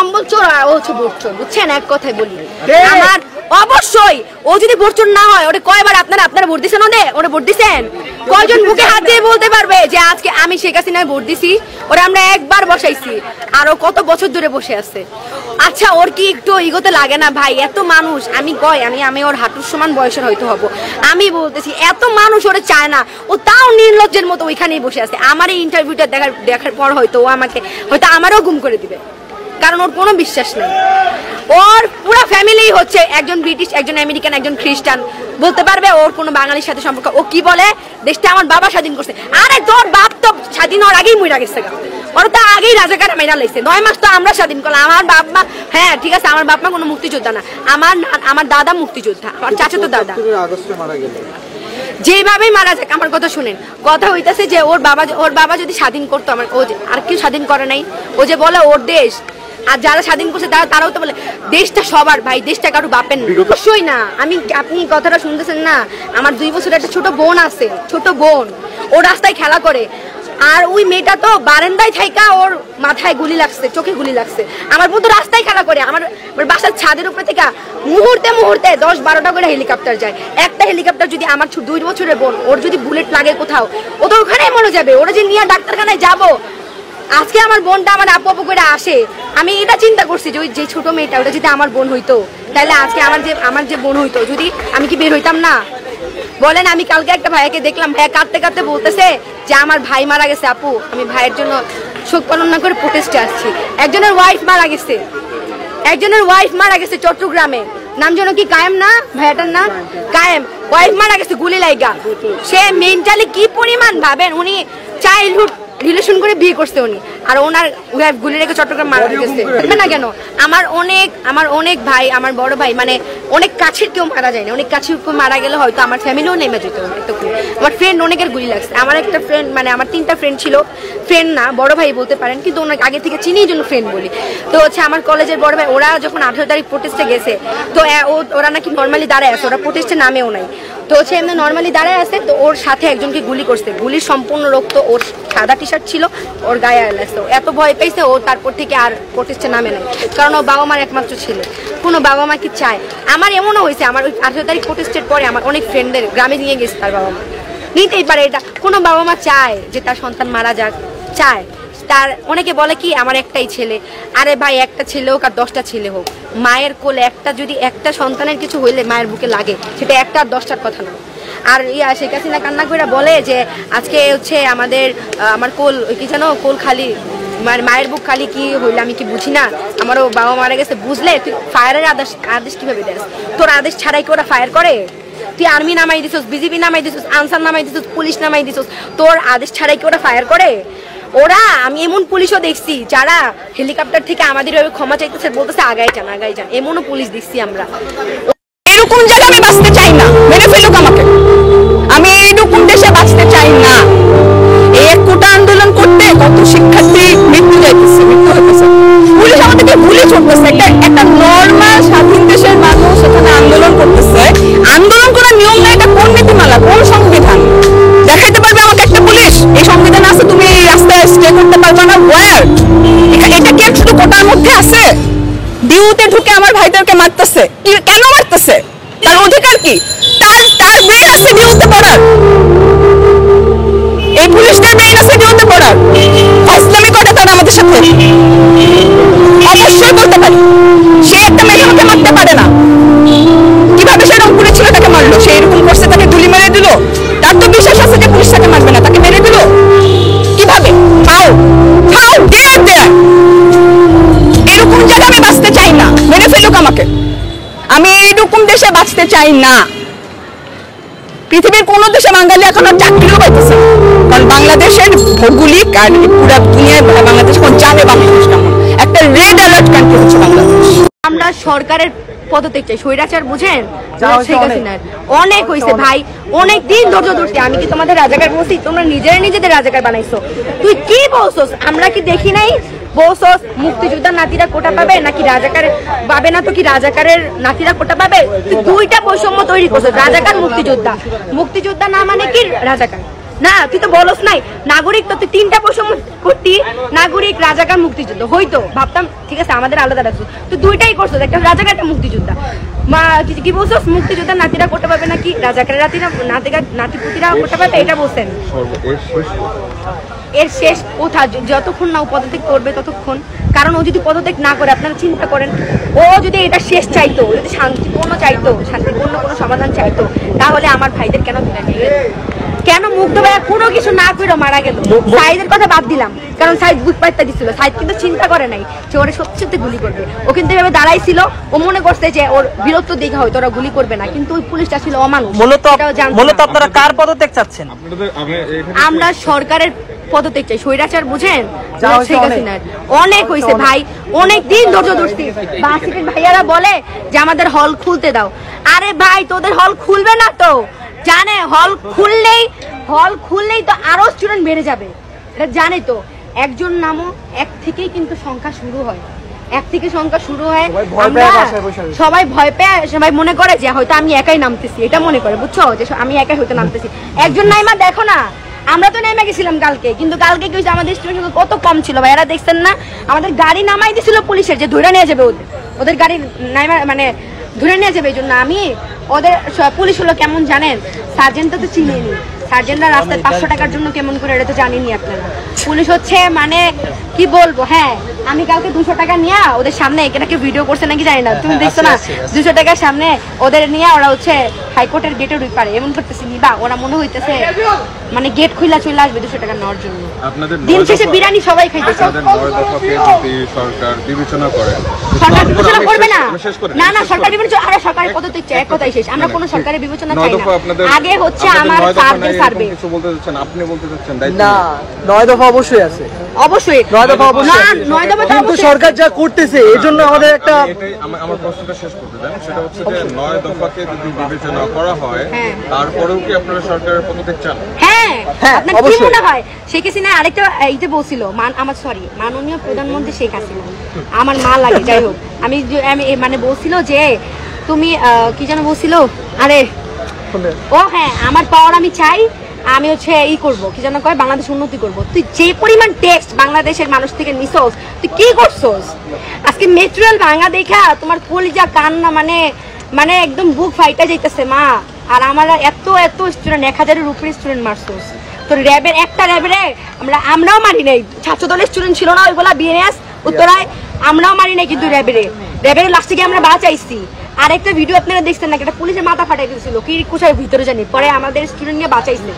কম্বল চোর আর ও হচ্ছে ভোট চোর, বুঝছেন? এক কথায় বলি, আমার অবশ্যই ও যদি ভোট চোর না হয়, ওটা কয়বার আপনারা ভোট দিচ্ছেন? ওরা ভোট দিচ্ছেন? কয়জন বুকে হাত দিয়ে বলতে পারবে যে আজকে আমি শেখ হাসিনায় ভোট দিছি? ওরা আমরা একবার বসাইছি, আর ও কত বছর ধরে বসে আছে। আচ্ছা, ওর কি একটু ইগোতে লাগে না ভাই? এত মানুষ, আমি ওর হাঁটুর সমান বয়সের হয়তো হবো, আমি বলতেছি এত মানুষ ওরা চায় না, ও তাও নির্লজ্জের মতো ওইখানেই বসে আছে। আমার এই ইন্টারভিউটা দেখার পর হয়তো ও আমাকে আমারও গুম করে দিবে, কারণ ওর কোনো বিশ্বাস নেই। ওর পুরো ফ্যামিলি হচ্ছে একজন ব্রিটিশ, একজন আমেরিকান, একজন খ্রিস্টান। বলতে পারবে ওর কোনো বাঙালির সাথে সম্পর্ক? ও কি বলে, দেশটা আমার বাবা স্বাধীন করছে। আরে তোর বাপ তো স্বাধীন হওয়ার আগেই মরে গেছে, ওরা তো আগেই রাজাকার মেরা লাইছে। 9 মাস তো আমরা স্বাধীন করলাম। আমার বাপ মা, হ্যাঁ ঠিক আছে, আমার বাপ মা কোনো মুক্তিযোদ্ধা না, আমার দাদা মুক্তিযোদ্ধা, আমার চাচা তো দাদা। যেভাবেই মারা যাক, আমার কথা শুনেন, কথা হইতেছে যে ওর বাবা যদি স্বাধীন করতো, আমার ও আর কেউ স্বাধীন করে নাই। ও যে বলে ওর দেশ, আর যারা স্বাধীন করছে তারাও তো বলে দেশটা সবার ভাই, দেশটা কারো বাপের না। অবশ্যই না। আপনি কথাটা শুনতেছেন না? আমার 2 বছরের একটা ছোট বোন আছে, ছোট বোন, ও রাস্তায় খেলা করে, আর ওই মেয়েটা তো বারান্দায় থাইকা ওর মাথায় গুলি লাগছে, চোখে গুলি লাগছে। আমার বোন তো রাস্তায় খেলা করে, আমার বাসার ছাদের উপরে থেকে মুহূর্তে 10-12টা করে হেলিকপ্টার যায়। একটা হেলিকপ্টার যদি আমার 2 বছরের বোন, ওর যদি বুলেট লাগে কোথাও, ও তো ওখানেই মরে যাবে। ওরা যে নিয়ে ডাক্তারখানায় যাবো, আজকে আমার বোনটা আমার আপু করে আসে, আমি এটা চিন্তা করছি যে ওই যে ছোট মেয়েটা, ওটা যদি আমার বোন হইতো, তাহলে আজকে আমার যে বোন হইতো, যদি আমি কি বের হইতাম না? বলেন। আমি কালকে একটা ভাইয়াকে দেখলাম, ভাইয়া কাঁদতে বলতেছে যে আমার ভাই মারা গেছে আপু, আমি ভাইয়ের জন্য শোক পালন না করে প্রোটেস্টে আসছি। একজনের ওয়াইফ মারা গেছে চট্টগ্রামে, নাম যেন কি কায়েম না, ভাইয়াটার নাম কায়েম। ওয়াইফ মারা গেছে গুলি লাইগা। সে মেন্টালি কি পরিমাণ ভাবেন, উনি চাইল্ডহুড রিলেশন করে বিয়ে করছে উনি, আর ওনার ওয়াইফ গুলি রেখে চট্টগ্রাম মারা গেছে না কেন? আমার অনেক ভাই, আমার বড় ভাই, মানে অনেক কাছের কেউ মারা যায় না, অনেক কাছের কেউ মারা গেলে হয়তো আমার ফ্যামিলিও নেমে যেত। আমার ফ্রেন্ড অনেকের গুলি লাগছে। আমার একটা ফ্রেন্ড, মানে আমার 3টা ফ্রেন্ড ছিল, ফ্রেন্ড না বড় ভাই বলতে পারেন, কিন্তু অনেক আগে থেকে চিনি, জন্য ফ্রেন্ড বলি। তো হচ্ছে আমার কলেজের বড় ভাই, ওরা যখন 18 তারিখ প্রোটেস্টে গেছে, তো ওরা নাকি নর্মালি দাঁড়ায় আছে, ওরা প্রোটেস্টে নামেও নাই। তো হচ্ছে এমনি নর্মালি দাঁড়ায় আছে, তো ওর সাথে একজনকে গুলি করছে, গুলির সম্পূর্ণ রক্ত, ওর সাদা টি-শার্ট ছিল, ওর গায়ে লাগছে। এত ভয় পেয়েছে ও, তারপর থেকে আর প্রোটেস্টে নামে নাই, কারণ ও বাবা মার একমাত্র ছেলে। কোনো বাবা মা কি চায়? আমার এমনও হয়েছে, আমার ওই 18 তারিখ প্রোটেস্টের পরে আমার অনেক ফ্রেন্ডদের গ্রামে নিয়ে গেছে তার বাবা মা। নিতেই পারে এটা, কোনো বাবা মা চায় যে তার সন্তান মারা যাক? চায়। তার অনেকে বলে কি আমার একটাই ছেলে, আরে ভাই একটা ছেলে হোক আর 10টা ছেলে হোক, মায়ের কোলে একটা সন্তানের কিছু হইলে মায়ের বুকে লাগে, সেটা একটা আর 10টার কথা না। আর শেখ হাসিনা কান্না করে বলে যে আজকে হচ্ছে আমার কোল কি জানো, কোল খালি, মায়ের বুক খালি, কি হইলে আমি কি বুঝি না? আমারও বাবা মারা গেছে, বুঝলে? তুই ফায়ারের আদেশ কিভাবে দেস? তোর আদেশ ছাড়াই কি ওরা ফায়ার করে? তুই আর্মি নামাই দিছিস, বিজেপি নামাই দিছিস, আনসার নামাই দিছিস, পুলিশ নামাই দিছিস, তোর আদেশ ছাড়াই কি ওরা ফায়ার করে? আমি এমন পুলিশও দেখছি যারা হেলিকপ্টার থেকে আমাদের ক্ষমা চাইতেছে, বলতেছে আগাই যান। এমনও পুলিশ দেখছি আমরা। এরকম জায়গায় আমি বাঁচতে চাই না, মেরে ফেলুক আমাকে, আমি এইরকম দেশে বাঁচতে চাই না। এই 1 কোটা আন্দোলন করতে কত শিক্ষার্থী মৃত্যু হইতেছে, পুলিশ আমাদেরকে গুলি ছুটতেছে। একটা নর্মাল স্বাধীন দেশের মানুষ এখানে আন্দোলন করতেছে, আন্দোলন করার নিয়ম না, এটা কোন নীতিমালা, কোন সংবিধান? দেখাইতে পারবে আমাকে একটা পুলিশ এই সংবিধান আছে, তুমি এই রাস্তায় স্টে করতে পারবে না? ওয়ার এটা কি শুধু কোটার মধ্যে আছে? ডিউতে ঢুকে আমার ভাইদেরকে মারতেছে, কেন মারতেছে? তার অধিকার কি? তার ব্রেন আছে ডিউতে পড়ার, এই পুলিশদের ব্রেন আছে ডিউতে পড়ার। ফাইজলামি করে তারা আমাদের সাথে, অবশ্যই করতে পারে। সে একটা মেয়ে আমাকে মারতে পারে না, কিভাবে সে রংপুরে ছিল তাকে মারলো? সে এরকম করছে, তাকে গুলি মেরে দিল, তার তো বিশ্বাস আছে যে পুলিশ তাকে মারবে না, তাকে মেরে দিল কিভাবে? এরকম জায়গায় আমি বাঁচতে চাই না, মেরে ফেলুক আমাকে, আমি এইরকম দেশে বাঁচতে চাই না। পৃথিবীর কোন দেশে বাঙালি এখন আর চাকরিও পাইতেছে, কারণ বাংলাদেশের ভৌগোলিক আর পুরো দুনিয়ায় বাংলাদেশ এখন জানে বাংলাদেশ কেমন একটা রেড অ্যালার্ট কান্ট্রি হচ্ছে বাংলাদেশ। আমরা সরকারের পদত্যাগ চাই, স্বৈরাচার বুঝেন? অনেক হয়েছে ভাই, অনেক দিন ধৈর্য ধরছি। আমি কি তোমাদের রাজাকার বলছি? তোমরা নিজেদের রাজাকার বানাইছো। তুই কি বলছস? আমরা কি দেখি নাই? বলছস মুক্তিযোদ্ধার নাতিরা কোটা পাবে নাকি রাজাকার পাবে না? তো কি রাজাকারের নাতিরা কোটা পাবে? তুই 2টা বৈষম্য তৈরি করছস, রাজাকার মুক্তিযোদ্ধা। মুক্তিযোদ্ধা না মানে কি রাজাকার? না তুই তো বলস নাই নাগরিক, তো তুই 3টা প্রশ্ন করতি, নাগরিক, রাজাকার, মুক্তিযুদ্ধ হইতো, ভাবতাম ঠিক আছে আমাদের আলাদা রাখছো, তুই 2টাই করছো, একটা রাজাকার একটা মুক্তিযোদ্ধা। মা কি বলছস, মুক্তিযোদ্ধার নাতিরা করতে পারবে নাকি, রাজাকারের নাতিপুতিরা করতে পারবে, এটা বলছেন। এর শেষ কোথা, যতক্ষণ না ও পদত্যাগ করবে ততক্ষণ, কারণ ও যদি পদত্যাগ না করে আপনারা চিন্তা করেন, ও যদি এটা শেষ চাইতো, যদি শান্তিপূর্ণ চাইতো, শান্তিপূর্ণ কোনো সমাধান চাইতো, তাহলে আমার ভাইদের কেন তুলে নিয়ে কেন মুগ্ধ ভাইয়া কোনো কিছু না করে মারা গেল? সাইদের কথা বাদ দিলাম, কারণ সাইদ বুক পাইতে দিছিল, সাইদ কিন্তু চিন্তা করে নাই যে ওরা সত্যি সত্যি গুলি করবে। ও কিন্তু এভাবে দাঁড়াইছিল, ও মনে করছে যে ওর বীরত্ব দেখা হয়তো ওরা গুলি করবে না, কিন্তু ওই পুলিশটা ছিল অমানুষ। মূলত আপনারা কার পদত্যাগ চাচ্ছেন? আমরা সরকারের পদত্যাগ চাই, স্বৈরাচার বুঝেন, অনেক হয়েছে ভাই, অনেক দিন ধৈর্য ধরছি। বাসিকের ভাইয়ারা বলে যে আমাদের হল খুলতে দাও, আরে ভাই তোদের হল খুলবে না তো, জানে হল খুললেই তো আরো স্টুডেন্ট বেড়ে যাবে, এটা জানে তো। একজন নামও এক থেকেই কিন্তু সংখ্যা শুরু হয়, এক থেকে সংখ্যা শুরু হয়, সবাই ভয় পেয়ে, সবাই মনে করে যে হয়তো আমি একাই নামতেছি, এটা মনে করে, বুঝছো, যে আমি একাই হয়তো নামতেছি। একজন নাইমা দেখো না, আমরা তো নেমে গেছিলাম কালকে, কিন্তু কালকে কি হয়েছে, আমাদের স্টুডেন্ট কত কম ছিল ভাই, এরা দেখছেন না আমাদের গাড়ি নামাই দিছিল পুলিশের, যে ধরে নিয়ে যাবে ওদের গাড়ি নাইমা, মানে ধরে নিয়ে যাবে। এই জন্য আমি ওদের পুলিশ হলো কেমন জানেন, সার্জেন্টটা তো চিনেনি, সার্জেন্টরা রাস্তায় 500 টাকার জন্য কেমন করে, এটা তো জানেনি আপনারা। পুলিশ হচ্ছে মানে কি বলবো, হ্যাঁ আমি কালকে 200 টাকা নিয়ে ওদের সামনে, এখানে ভিডিও করছে নাকি জানি না, তুমি দেখছো না, 200 টাকার সামনে ওদের নিয়ে ওরা হচ্ছে হাইকোর্টের গেটের ওই পারে এমন করতেছে, নিবা ওরা মনে হইতেছে মানে গেট খুলে চলে আসবে 200 টাকা নেওয়ার জন্য। দিন শেষে বিরিয়ানি সবাই খাইতেছে। সরকার বিবেচনা করে, সরকার বিবেচনা করবে না, না না সরকার বিবেচনা, আরে সরকারের পদত্যাগ চাই, এক কথাই শেষ, আমরা কোনো সরকারের বিবেচনা চাই না। আগে হচ্ছে আমার সার্ভে সার্ভে কিছু বলতে চাচ্ছেন, আপনি বলতে চাচ্ছেন না, 9 দফা অবশ্যই আছে, অবশ্যই 9 দফা অবশ্যই, কিন্তু সরকার যা করতেছে এজন্য আমাদের একটা, এটাই আমার প্রশ্নটা শেষ করতে দেন, সেটা হচ্ছে যে 9 দফাকে যদি বিবেচনা করা হয়, তারপরেও কি আপনারা সরকারের পদত্যাগ চান? হ্যাঁ, আপনার কি মনে হয় শেখ হাসিনা আরেকটা এইতে বলছিল, মাননীয় প্রধানমন্ত্রী শেখ হাসিনা, আমার মা লাগে, যাই হোক, আমি মানে বলছিল যে তুমি কি যেন বলছিল, আরে ও হ্যাঁ আমার পাওয়ার আমি চাই, আমি হচ্ছে এই করবো, কি যেন কয়, বাংলাদেশ উন্নতি করবো। তুই যে পরিমাণ টেক্সট বাংলাদেশের মানুষ থেকে নিছস, তুই কি করছস? আজকে মেট্রোয়েল ভাঙা দেখা তোমার কলিজা কান্না, মানে একদম বুক ফাইটা যাইতেছে মা। আর আমার এত স্টুডেন্ট, 1000-এর উপরে স্টুডেন্ট মারছস, তোর র্যাবের একটা র্যাবের আমরাও মারি নাই, ছাত্র দলের স্টুডেন্ট ছিল না ওইগুলা, বিএনএস উত্তরায়, আমরাও মারি নাই, কিন্তু র্যাবের লাস্টে গিয়ে আমরা বাঁচাইছি। আরেকটা ভিডিও আপনারা দেখছেন নাকি, এটা পুলিশের মাথা ফাটাই দিয়েছিল, কি কোষার ভিতরে জানি, পরে আমাদের স্টুডেন্ট নিয়ে বাঁচাইছে।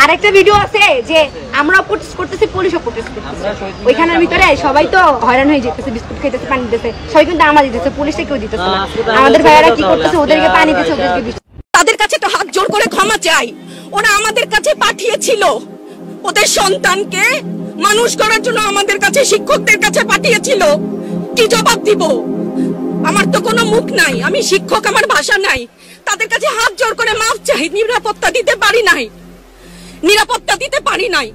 আরেকটা ভিডিও আছে যে আমরাও প্রোটেস্ট করতেছি, পুলিশও প্রোটেস্ট করতেছে, ওইখানের ভিতরে সবাই তো হয়রান হয়ে যেতেছে, বিস্কুট খাইতেছে, পানি দিতেছে, সবাই কিন্তু আমার দিতেছে, পুলিশে কেউ দিতেছে না। আমাদের ভাইয়ারা কি করতেছে, ওদেরকে পানি দিচ্ছে, ওদেরকে তাদের কাছে তো হাত জোর করে ক্ষমা চাই, ওরা আমাদের কাছে পাঠিয়েছিল ওদের সন্তানকে মানুষ করার জন্য, আমাদের কাছে শিক্ষকদের কাছে পাঠিয়েছিল, কি জবাব দিব? আমার তো কোনো মুখ নাই, আমি শিক্ষক, আমার ভাষা নাই, তাদের কাছে হাত জোর করে মাফ চাই। নিরাপত্তা দিতে পারি নাই,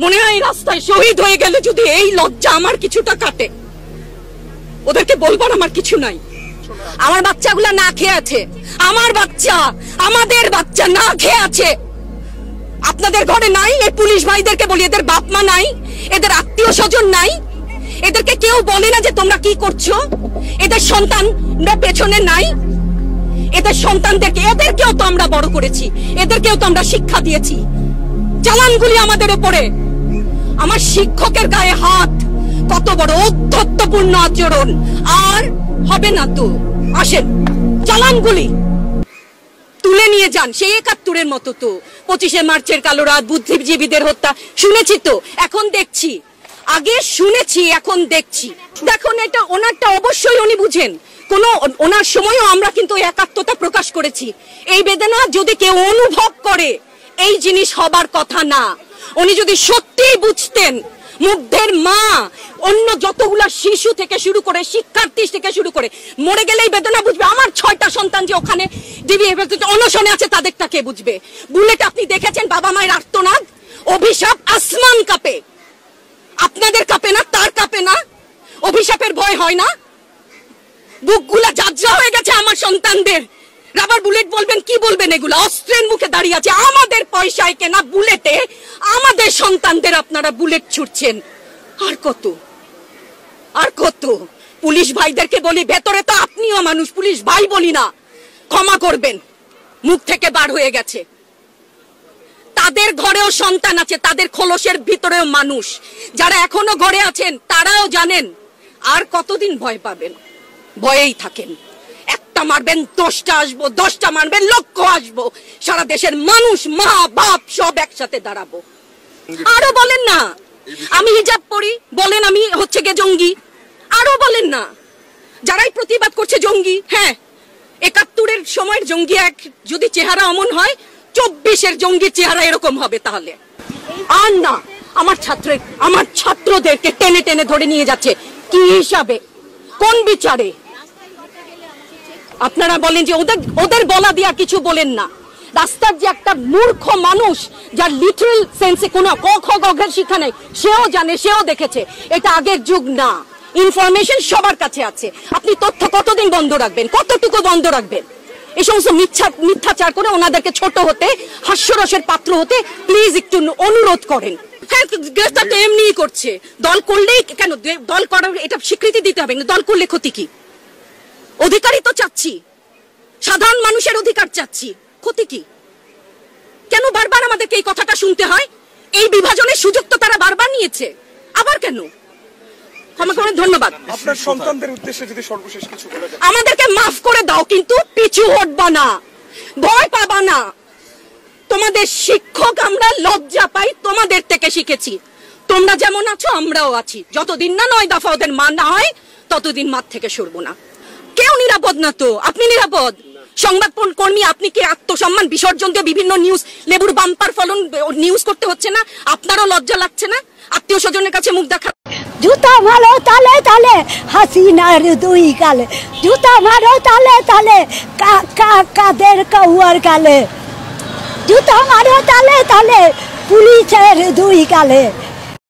মনে হয় রাস্তায় শহীদ হয়ে গেলে যদি এই লজ্জা আমার কিছুটা কাটে, ওদেরকে বলবার আমার কিছু নাই। আমার বাচ্চাগুলা না খেয়ে আছে, আমাদের বাচ্চা না খেয়ে আছে। আপনাদের ঘরে নাই? এই পুলিশ ভাইদেরকে বলি, এদের বাপ মা নাই, এদের আত্মীয় স্বজন নাই, এদেরকে কেউ বলে না যে তোমরা কি করছো? এদের সন্তানরা পেছনে নাই? এদের সন্তানদেরকে, এদেরকেও তো আমরা বড় করেছি, এদেরকেও তো আমরা শিক্ষা দিয়েছি। চালানগুলি আমাদের উপরে, আমার শিক্ষকের গায়ে হাত, কত বড় অধ্যত্বপূর্ণ আচরণ! আর হবে না তো, আসেন চালানগুলি তুলে নিয়ে যান, সেই 71-এর মতো তো। 25শে মার্চের কালো রাত, বুদ্ধিজীবীদের হত্যা শুনেছি তো, এখন দেখছি, আগে শুনেছি এখন দেখছি। দেখুন, এটা ওনারটা অবশ্যই উনি বুঝেন, ওনার সময়ও আমরা কিন্তু একাত্মতা প্রকাশ করেছি। এই বেদনা যদি কেউ অনুভব করে, এই জিনিস হবার কথা না। উনি যদি সত্যিই বুঝতেন, মুগ্ধের মা, অন্য যতগুলা শিশু থেকে শুরু করে, শিক্ষার্থী থেকে শুরু করে, মরে গেলেই বেদনা বুঝবে। আমার 6টা সন্তান যে ওখানে অনশনে আছে, তাদেরটা কে বুঝবে? বুলেট আপনি দেখেছেন, বাবা মায়ের আর্তনাদ, অভিশাপ, আসমান কাঁপে। আপনাদের কাঁপে না? তার কাঁপে না? অভিশাপের ভয় হয় না? বুকগুলা ঝাঁঝরা হয়ে গেছে আমার সন্তানদের। রাবার বুলেট বলবেন, কি বলবেন? এগুলো অস্ত্রের মুখে দাঁড়িয়ে আছে। আমাদের পয়সায় কেনা বুলেটে আমাদের সন্তানদের আপনারা বুলেট ছুটছেন। আর কত, আর কত? পুলিশ ভাইদেরকে বলি, ভেতরে তো আপনিও মানুষ, পুলিশ ভাই বলি না, ক্ষমা করবেন, মুখ থেকে বার হয়ে গেছে। তাদের ঘরেও সন্তান আছে, তাদের খোলসের ভিতরেও মানুষ। যারা এখনো ঘরে আছেন তারাও জানেন আর কতদিন ভয় পাবেন। ভয়েই থাকেন। একটা মারবেন 10টা আসবো, 10টা মারবেন লক্ষ আসবো। সারা দেশের মানুষ, মা বাপ সব একসাথে দাঁড়াবো। আরো বলেন না আমি হিজাব পরি, বলেন আমি হচ্ছে গে জঙ্গি। আরো বলেন না যারাই প্রতিবাদ করছে জঙ্গি। হ্যাঁ, 71-এর সময়ের জঙ্গি এক যদি চেহারা অমন হয়, 24-এর জঙ্গির চেহারা এরকম হবে। তাহলে আর না, আমার ছাত্রদেরকে টেনে টেনে ধরে নিয়ে যাচ্ছে। কি হিসাবে, কোন বিচারে? আপনারা বলেন যে ওদের বলা দিয়া কিছু বলেন না। রাস্তার যে একটা মূর্খ মানুষ, যার লিটারাল সেন্সে কোনো ক খ গ ঘ শিক্ষা নেই, সেও জানে, সেও দেখেছে। এটা আগের যুগ না, ইনফরমেশন সবার কাছে আছে। আপনি তথ্য কতদিন বন্ধ রাখবেন? কতটুকু বন্ধ রাখবেন? এই সমস্ত মিথ্যাচার করে ওনাদেরকে ছোট হতে, হাস্যরসের পাত্র হতে প্লিজ একটু অনুরোধ করেন। হ্যাঁ, গ্রেফতার তো এমনিই করছে। দল করলেই কেন? দল করার এটা স্বীকৃতি দিতে হবে। দল করলে ক্ষতি কি? অধিকারই তো চাচ্ছি, সাধারণ মানুষের অধিকার চাচ্ছি, ক্ষতি কি? কেন বারবার আমাদেরকে এই কথাটা শুনতে হয়? এই বিভাজনের সুযোগ তো তারা বারবার নিয়েছে, আবার কেন? আমাকে অনেক ধন্যবাদ। আপনার সন্তানদের উদ্দেশ্যে যদি সর্বশেষ কিছু বলা যায়। আমাদেরকে মাফ করে দাও, কিন্তু পিছু হটবা না, ভয় পাবা না। তোমাদের শিক্ষক আমরা লজ্জা পাই, তোমাদের থেকে শিখেছি। তোমরা যেমন আছো আমরাও আছি। যতদিন না 9 দফা ওদের মান না হয় ততদিন মাঠ থেকে সরবো না। কেউ নিরাপদ না তো। আপনি নিরাপদ? সংবাদ কর্মী আপনি কি আত্মসম্মান বিসর্জন দিয়ে বিভিন্ন নিউজ, লেবুর বাম্পার ফলন নিউজ করতে হচ্ছে না? আপনারও লজ্জা লাগছে না আত্মীয় স্বজনের কাছে মুখ দেখা? জুতা মারো তালে তালে হাসিনার 2 গালে, জুতা মারো তালে তালে কাদের কৌয়ার গালে, জুতা মারো তালে তালে পুলিশের 2 গালে।